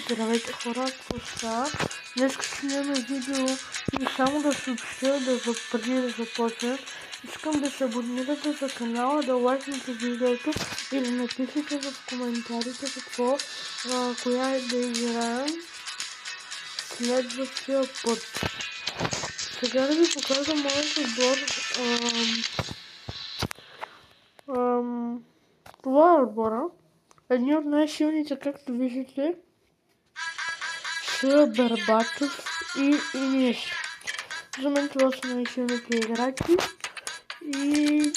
Здравейте хора, какво става? Днес ще снимаме видео и само да съобщя, преди да започнем, искам да се абонирате за канала, да лайкнете видеото и да напишете в коментарите коя е да играем следващия път. Сега да ви покажа моят отбор. Това е отбора. Едни от най-силните, както виждате, са Бербатов и Иниш. За мен това са най-силните играчи. И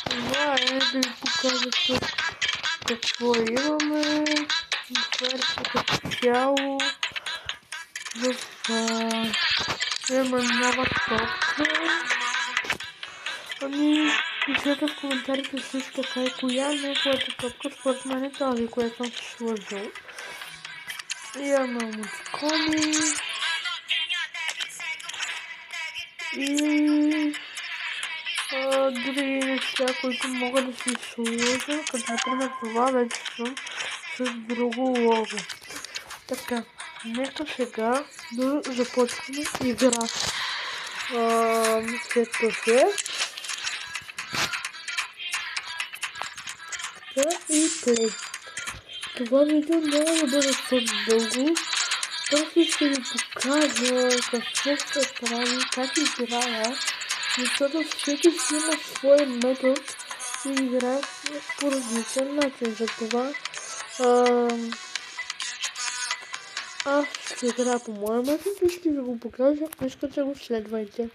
това е да ви покажа тук какво имаме. Отваряте като цяло. Имаме нова топка. Пишете в коментарите също така и коя е неговата топка. Според мен е тази, която съм си сложил. Имаме емоцикони и други неща, които могат да си сложа, като например това вече съм с друго лого. Така, нека сега да започваме игра. След и плей. Това видео няма да бъде твърде дълго. Просто ще ви покажа какво се прави, как играя, защото всеки си има своя метод и играе по различен начин. Затова аз ще играя по моя метод и ще ви го покажа, ако искате го следвайте.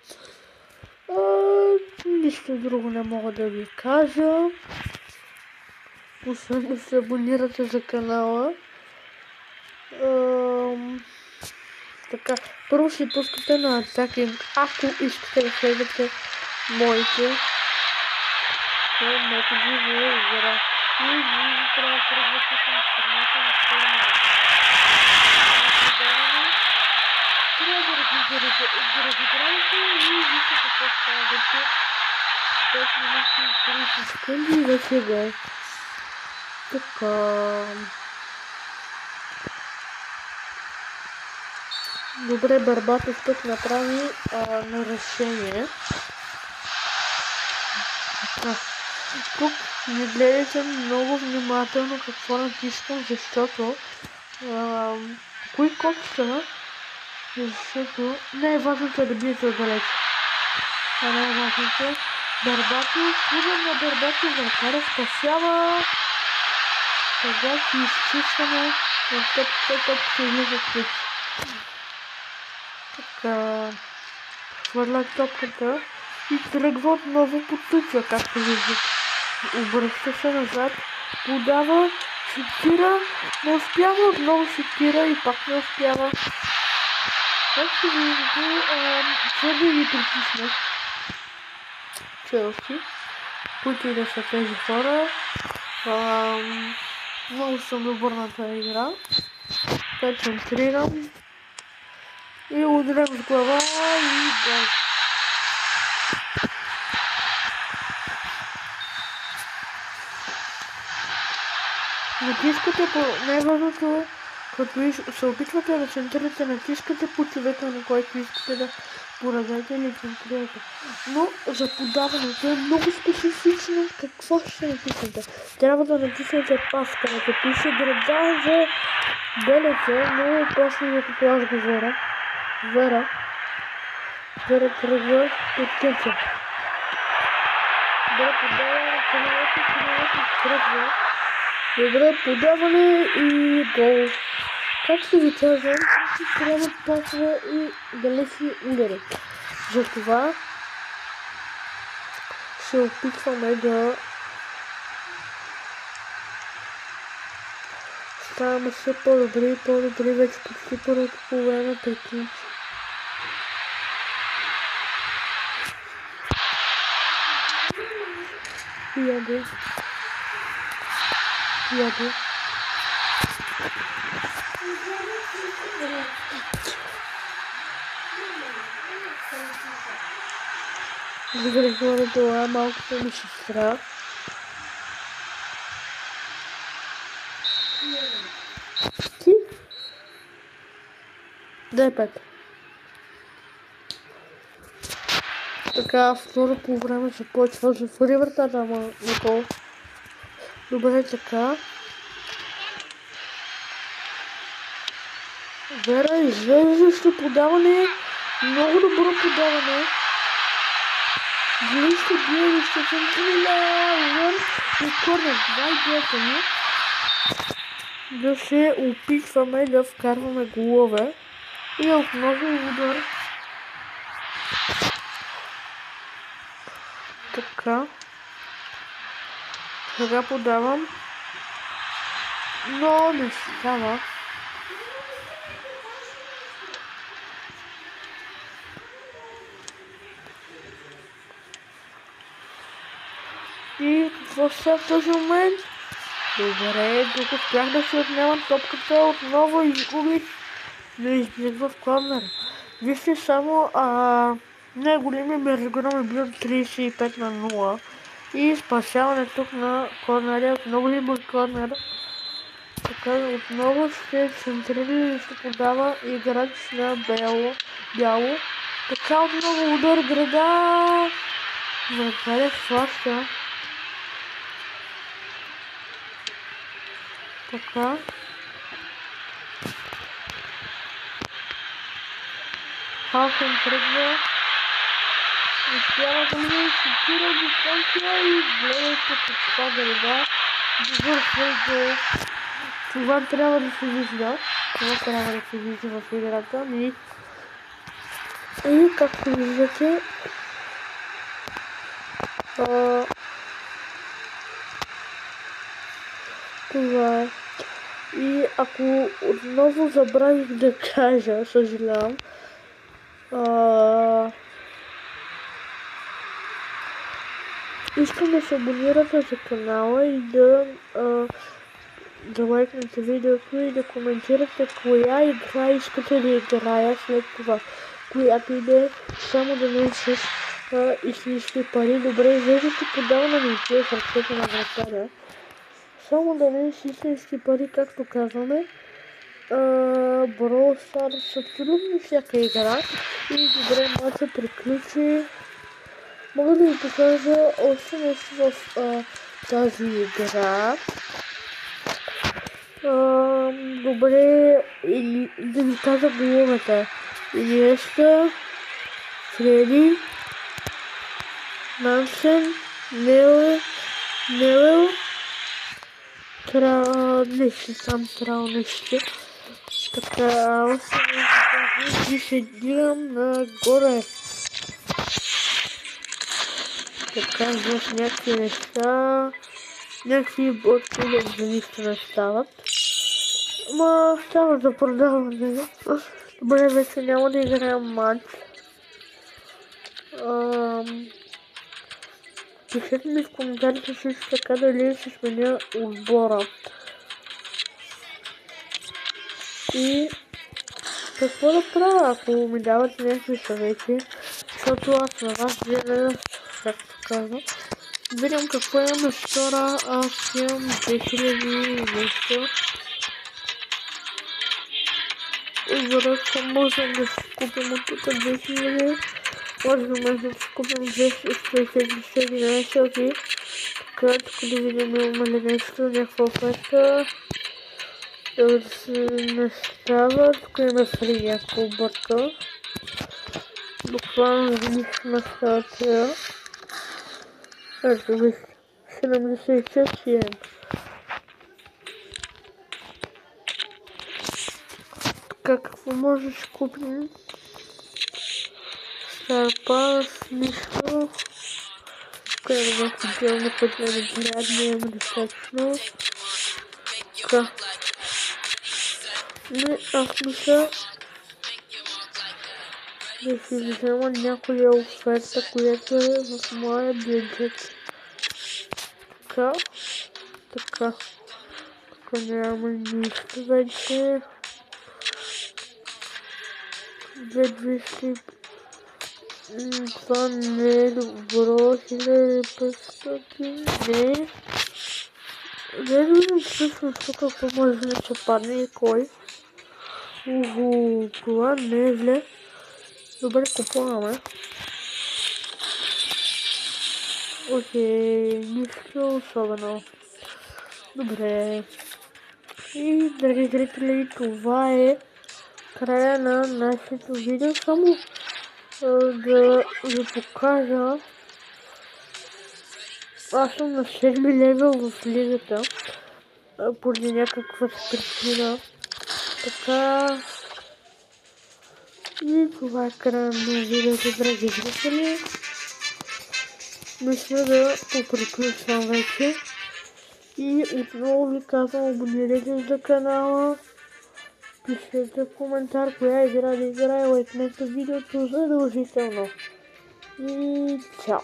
Нищо друго не мога да ви кажа, освен да се абонирате за канала. Така, първо ще пускате на атаки, ако искате да следвате моите методи за игра. И вие трябва да тръгвате към страната на формула. Трябва да разиграете и вижте какво става вече 5 минути и 30 секунди и вече го. Така. Добре, Барбатов тук направи решение. Тук не гледайте много внимателно какво натискам, защото кои копчета, защото не е важното да биете отдалеч. Това не е важното. Барбатов, удар на Барбатов, вратаря спасява. Сега си изчистваме в топката излиза ключ. Така, хвърля топката и тръгва отново по тъча, както виждате. Обръща се назад, подава, шутира, не успява, отново шутира и пак не успява. Както виждате, твърде ги притиснах Челси, които и да са тези хора. Много съм добър на тази игра. Концентрирам и ударям с глава и гол. Натискате най-важното е, като се опитвате да центрирате, натискате по човека, на който искате да поразете или центрирате. Но за подаването е много специфично какво ще натиснете. Трябва да натиснете пас, където пише града за белеца, но точно за като аз говоря. Вера тръгва от кънца. Добре, подаване, каналата тръгва. Добре, подаване и гол. Както ви казвам, трябва пасове и далечни удари. Затова се опитваме да ставаме все по-добри и по-добри, вече почти първото по време приключи. Яде. Загрехваме това малката ми сестра. Ти? Дай 5. Така, второ по време започва. Затвори вратата, ама Никол. Добре, така. Вера, излезещо подаване. Много добро подаване. Дали ще бие или ще центрира. И корнер. Това е идеята ми. Да се опитваме да вкарваме голове. И отново удар. Така. Сега подавам. Но не става. И какво сега в този момент? Добре, тук успях да си отнемам топката, отново изгубих. Но излиза в корнера. Вижте само най-големият ми разгром е бил 35 на 0. И спасяване тук на корнера, отново ли бърз корнер. Така, отново ще центрира и ще подава играч на бяло. Така, отново удар града. Вратаря хваща. Така. Халфен тръгва. Успява да ми шутира дистанция и гледайте каква града. Добър фейгол. Това трябва да се вижда. Това трябва да се вижда в играта. И както виждате, това е. И ако отново забравих да кажа, съжалявам, искам да се абонирате за канала и да лайкнете видеото и да коментирате коя игра искате да играя след това. Която иде само да не е с истински пари. Добре, излезете подаване ми в ръцете на вратаря. Само да не е с истински пари, както казваме. Brawl Stars абсолютно всяка игра. И добре, матчът приключи. Мога да ви покажа още нещо в тази игра. Добре, да ви кажа головете. Инеста, Фреди, Нансен, Нелел, нещо сам трябва нещо. Така, и се дигам нагоре. Така, в някакви неща, някакви ботки за нищо не стават. Ама става за продаване. Добре, вече няма да играем матч. Пишете ми в коментарите също така дали се сменя отбора. И какво да правя, ако ми дават някакви съвети, защото аз на вас гледам, както казвам. Видим какво имаме втора, аз имам 2000 нещо. Вероятно можем да си купим от тук 2000. Можем да си купим 211 окей. Така, тук да видим имаме ли нещо, някаква оферта. Да се не става, тук има фри някаква обърка. Буквално различна статия. Ето виж, 76 йен. Така, какво може да си купим? Старпас, нищо. Тук има някакви делни пътни град, не има достатъчно. Така. Не, аз мисля да си взема някоя оферта, която е в моя бюджет. Така. Така. Тук няма нищо вече. 2200. Това не е добро. 1500. Не. Да видим всъщност тук какво може да се падне и кой. Това не е зле. Добре, купуваме. Окей, нищо особено. Добре. И, драги зрители, това е края на нашето видео. Само да ви покажа. Аз съм на 7 левел в лигата. Поради някаква причина. Така. И това е края на видеото, драги зрители. Мисля да поприключвам вече. И отново ви казвам, абонирайте за канала. Пишете в коментар коя игра да играе, лайкнете видеото задължително. И чао!